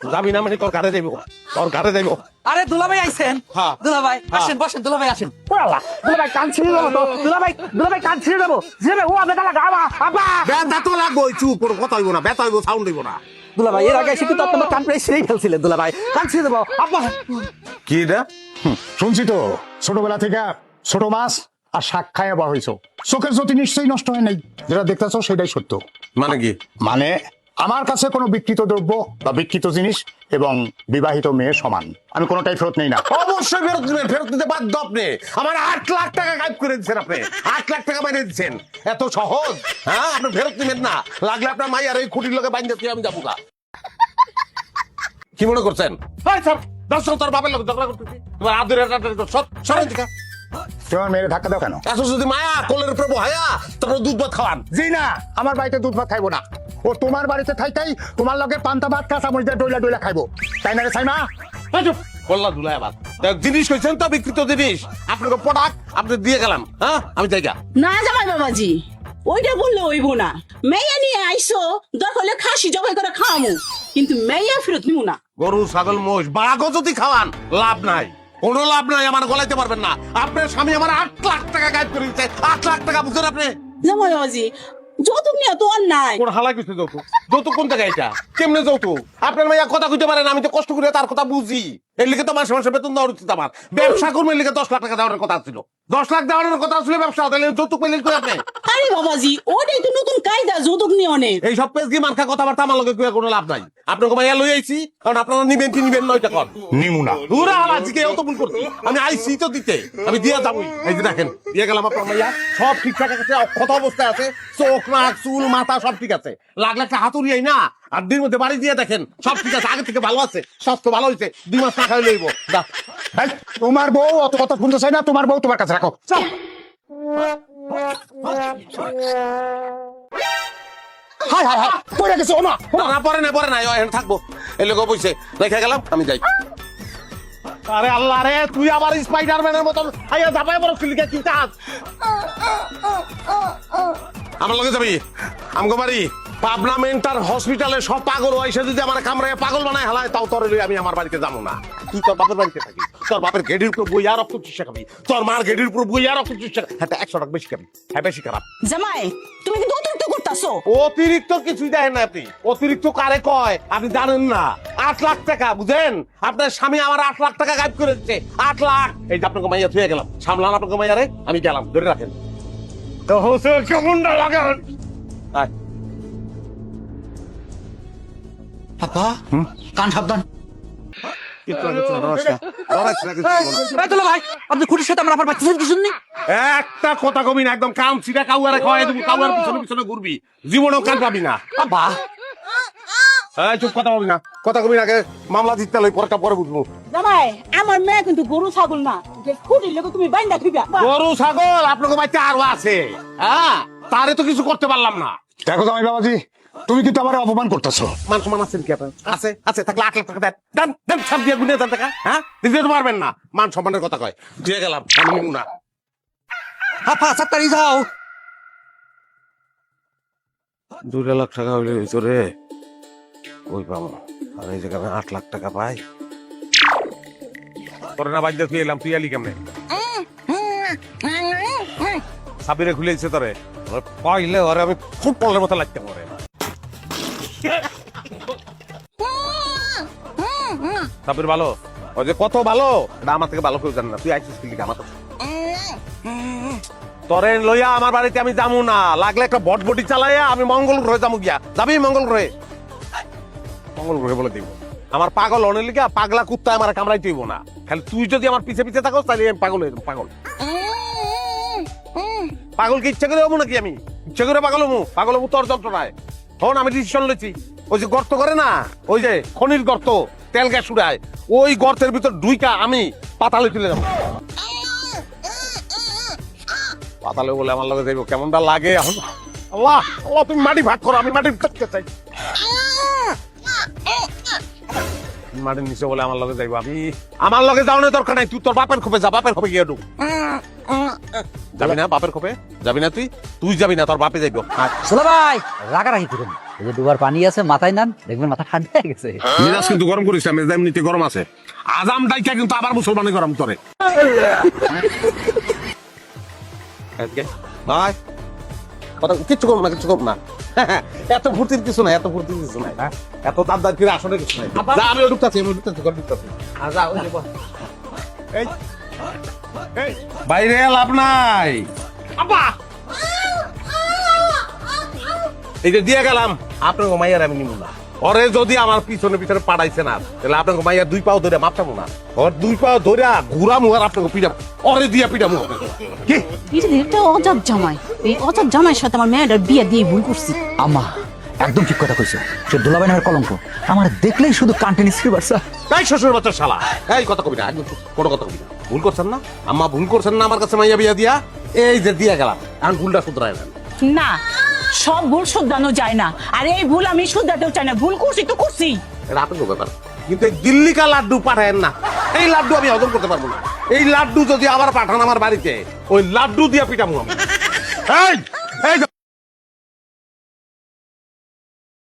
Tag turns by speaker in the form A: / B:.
A: যাবি না মানে তোর ঘাড়ে যাইব, তোর ঘাড়ে যাইব।
B: আরে দুলাভাই আইছেন।
A: হ্যাঁ।
B: দুলাভাই আসেন, বসেন দুলাভাই আসেন।
C: দুলাভাই কান ছিঁড়ে দেবো তো, দুলাভাই কান ছিঁড়ে দেবো, যাবে ও বেটা লাগা আবা।
A: ব্যথা তো লাগবো, চুপ করে কথা হইব না, ব্যথা হইব, সাউন্ড হইব না।
B: দুলাভাই এর আগে এসে কিন্তু আপনার কান প্রায় ছিঁড়েই ফেলছিলেন। দুলাভাই কান ছিঁড়ে দেবো আব্বা।
A: কি রে?
D: শুনছি তো ছোটবেলা থেকে ছোট মাছ আর শাক খাইয়া বড় হইছো, চোখের জ্যোতি নিশ্চয়ই নষ্ট হয় নাই। যেটা দেখতেছো সেটাই সত্য।
A: মানে কি?
D: মানে আমার কাছে কোনো বিকৃত দ্রব্য বা বিকৃত জিনিস এবং বিবাহিত মেয়ে সমান, আমি কোনোটাই ফেরত নেই না।
A: অবশ্যই ফেরত দিবেন, ফেরত দিতে বাধ্য আপনি। আমার 8 লাখ টাকা গায়েব করে দিচ্ছেন আপনি, 8 লাখ টাকা মেরে দিচ্ছেন। এত সহজ? হ্যাঁ, আপনি ফেরত দিবেন না? লাগলে আপনার মাইয়ার এই খুঁটির লোকে বাইন্দে দিয়ে আমি যাবো গা। কি মনে করছেন? স্যার দর্শক, তোর বাপের লোক ঝগড়া করতেছি, তোমার আদরের সরেন দিকা।
D: তোমার মেয়ের ধাক্কা দাও কেন?
A: এত যদি মায়া কোলের প্রভু হায়া, তারপর দুধ ভাত খাওয়ান।
D: জি না, আমার বাড়িতে দুধ ভাত খাইবো না। ও তোমার বাড়িতে থাইতাই তোমার লগে পান্তা ভাত কাঁচা মরিচ ডইলা ডইলা খাইবো, তাই না রে সাইমা?
A: বললা ধুলাই আবার জিনিস কইছেন তো, বিকৃত জিনিস আপনাকে প্রোডাক্ট আপনি দিয়ে গেলাম। হ্যাঁ, আমি জায়গা
E: না জামাই বাবাজি, ওইটা বললে হইব না। মেয়া নিয়ে আইসো, দরকার হলে খাসি জবাই করে খাওয়ামু, কিন্তু মেয়া ফেরত নিব না।
A: গরু ছাগল মোষ বাঘও যদি খাওয়ান লাভ নাই, কোনো লাভ নাই, আমার গলাইতে পারবেন না। আপনার স্বামী আমার 8 লাখ টাকা গায়েব করে দিচ্ছে, 8 লাখ টাকা বুঝছেন আপনি?
E: জামাই বাবাজি, যৌতুক নিয়ে তো আর নাই।
A: কোন হালা কিছু যৌতুক? যৌতুক কোন জায়গায় এটা? কেমনে যৌতুক? আপনার মাইয়া কথা কইতে পারেন, আমি তো কষ্ট করে তার কথা বুঝি। এর লিগে তো মাসে মাসে বেতন দেওয়ার উচিত আমার। ব্যবসা করবেন লিগে 10 লাখ টাকা দেওয়ার কথা ছিল, 10 লাখ দেওয়ার কথা ছিল ব্যবসা, তাহলে যৌতুক পেলেন কই আপনি?
E: আরে বাবাজি, ওটাই তো নতুন কায়দা যৌতুক নিয়ে অনেক।
A: এই সব পেজগি মার্কা কথাবার্তা আমার লগে কইয়া কোনো লাভ নাই। আপনাকে মাইয়া লই আইছি, কারণ আপনারা নিবেন কি নিবেন না ওইটা কর।
D: নিমুনা
A: পুরা হালাজিকে অত ভুল করছি, আমি আইছি তো দিতে, আমি দিয়া যাবই। এই যে দেখেন দিয়ে গেলাম আপনার মাইয়া, সব ঠিকঠাক আছে, অক্ষত অবস্থায় আছে, চোখ নাক চুল মাথা সব ঠিক আছে। লাগলে একটা হাতুড়ি আই না, আর দিন মধ্যে বাড়ি দিয়ে দেখেন সব ঠিক আছে, আগে থেকে ভালো আছে, স্বাস্থ্য ভালো হয়েছে, 2 মাস না খাই লইব।
D: এই, তোমার বউ অত কথা শুনতে চাই না, তোমার বউ তোমার কাছে রাখো। হাই হাই হাই, পড়ে গেছে ও না।
A: না পরে না এখানে থাকবো, এই লোক বইছে রেখে গেলাম, আমি যাই। আরে আল্লাহ রে, তুই আবার স্পাইডারম্যানের মতন আইয়া ধাপায় বড় কিলিকা কি চাস? আমার লগে যাবি আমগো বাড়ি পাবনা মেন্টাল হসপিটালে, সব পাগল হইছে, যদি আমার কামড়ায় পাগল বানায় হালায়, তাও তোর লই আমি আমার বাড়িতে যাবো না। তুই তোর বাপের বাড়িতে থাকি, তোর বাপের গেডির উপর বই আর রক্ত চিকিৎসা খাবি, তোর মার গেডির উপর বই আর রক্ত চিকিৎসা, হ্যাঁ 100 টাকা বেশি খাবি, হ্যাঁ বেশি খারাপ।
E: জামাই, তুমি কিন্তু অতিরিক্ত করতাছো।
A: অতিরিক্ত কিছুই দেখেন না আপনি, অতিরিক্ত কারে কয় আপনি জানেন না। 8 লাখ টাকা বুঝেন, আপনার স্বামী আমার 8 লাখ টাকা গায়েব করে দিচ্ছে, 8 লাখ। এই যে আপনাকে মাইয়া থুয়ে গেলাম, সামলান আপনাকে মাইয়ারে, আমি গেলাম, ধরে রাখেন। তো হোসে কেমনটা লাগে? আয়
B: আব্বা কান সাবধান। দুলাভাই, আপনি খুঁটির সাথে আমার বাচ্চা কিছু নেই।
A: একটা কথা কবি না, একদম কাম ছিটা কাউয়ারে খাওয়াই দেবো, কাউয়ার পিছনে পিছনে ঘুরবি, জীবনেও কান পাবি না।
B: আব্বা
A: চুপ, কথা বলবি না, কথা কবি না, মামলা জিততে লই, পরটা পরে বুঝবো।
E: জামাই, আমার মেয়ে কিন্তু গরু ছাগল না, যে খুঁটির লোক তুমি বাইন্দা থইবা।
A: গরু ছাগল আপনাকে বাড়িতে আরো আছে, হ্যাঁ, তারে তো কিছু করতে পারলাম না।
D: দেখো জামাই বাবাজি, তুমি কিন্তু আমার অপমান করতেছো।
A: মান সম্মান আছেন কি আপনার? আছে আছে, থাকলে 8 লাখ টাকা দেন, দেন দেন, সব দিয়ে গুনে দেন টাকা। হ্যাঁ, দিতে তো পারবেন না, মান সম্মানের কথা কয়, দিয়ে গেলাম আমি নিবো না।
B: হাফা সাত্তারি যাও।
A: 2 লাখ টাকা হইলে হইতো রে, ওই পাবো। আর এই জায়গায় 8 লাখ টাকা পাই, তোরে না বাড়িতে তুই এলাম, তুই আলি কেমনে? সাবিরে খুলেছে তোরে, কইলে ওরে আমি ফুটবলের মতো লাগতে পারে। সাবির ভালো, ওই যে কত ভালো, না আমার থেকে ভালো কেউ জানে না। তুই আইছিস কি লিখে আমার কাছে? তোরে লইয়া আমার বাড়িতে আমি যাবো না, লাগলে একটা বটবটি চালাইয়া আমি মঙ্গল গ্রহে যাবো গিয়া। যাবি মঙ্গল গ্রহে? মঙ্গল গ্রহে বলে দিব। আমার পাগল অনেক লিখা, পাগলা কুত্তা আমার কামড়াই দিব না। খালি তুই যদি আমার পিছে পিছে থাকো, তাহলে আমি পাগল হয়ে যাবো। পাগল পাগলকে ইচ্ছা করে হবো নাকি? আমি ইচ্ছা করে পাগল হবো? পাগল হবো তোর যন্ত্রণায়। হন আমি ডিসিশন লইছি, ওই যে গর্ত করে না, ওই যে খনির গর্ত, তেল গ্যাস উড়ায়, ওই গর্তের ভিতর ঢুইকা আমি পাতালে তুলে যাবো। পাতালে বলে আমার লগে যাইব, কেমনটা লাগে এখন। আল্লাহ আল্লাহ, তুমি মাটি ভাগ করো, আমি মাটির থাকতে চাই। মাটির নিচে বলে আমার লগে যাইব, আমি আমার লগে যাও না, দরকার নাই। তুই তোর বাপের খোপে যা, বাপের খোপে গিয়ে ঢুক। যাবি না বাপের খোপে? যাবি না তুই? তুই যাবি না, তোর বাপে যাইব।
B: দুলাভাই রাগারাগি করেন। এই যে দুবার পানি আছে মাথায় নান, দেখবেন মাথা ঠান্ডা হয়ে গেছে।
A: মিরাজ কিন্তু গরম করিস না, মেজাজ এমনিতে গরম আছে। আজাম ডাইকা কিন্তু আবার মুসলমানি গরম করে। ভাই কথা কিচ্ছু করব না, কিচ্ছু করব না। এত ফুর্তির কিছু নাই, এত ফুর্তির কিছু নাই। এত দাবদার করে আসলে কিছু নাই। যা আমি ঢুকতাছি, ঘর ঢুকতাছি। যা ওই যে এই বাইরে লাভ নাই। আব্বা এই যে দিয়ে গেলাম আপনার মাইয়ার আমি নিব না। ওরে যদি আমার পিছনে পিছনে পাঠাইছে না তাহলে আপনার মাইয়ার 2 পাও ধরে মাপটাবো না। ওর 2 পাও ধরে ঘুরামু আর আপনাকে পিটাম, ওরে দিয়া পিটামু। কি
E: এটা অজব জামাই, এই অজব জামাইয়ের সাথে আমার মেয়েটার বিয়ে দিয়ে ভুল করছি।
B: আম্মা একদম ঠিক কথা কইছো, সে দুলাভাই নামের কলঙ্ক, আমার দেখলেই শুধু কান্টে নিশ্চি বাড়ছে।
A: এই শ্বশুর বাচ্চার শালা, এই কথা কবি না, একদম কোনো কথা কবি না। ভুল করছেন না আম্মা, ভুল করছেন না আমার কাছে মাইয়া বিয়া দিয়া। এই যে দিয়া গেলাম, এখন ভুলটা শুধরাই নেন।
E: না, সব ভুল শুধরানো যায় না, আর এই ভুল আমি শুধরাতেও চাই না। ভুল করছি তো করছি।
A: এটা আপনার ব্যাপার, কিন্তু এই দিল্লি কা লাড্ডু পাঠায়েন না। এই লাড্ডু আমি হজম করতে পারবো না। এই লাড্ডু যদি আবার পাঠান আমার বাড়িতে, ওই লাড্ডু দিয়া পিটামু আমি। এই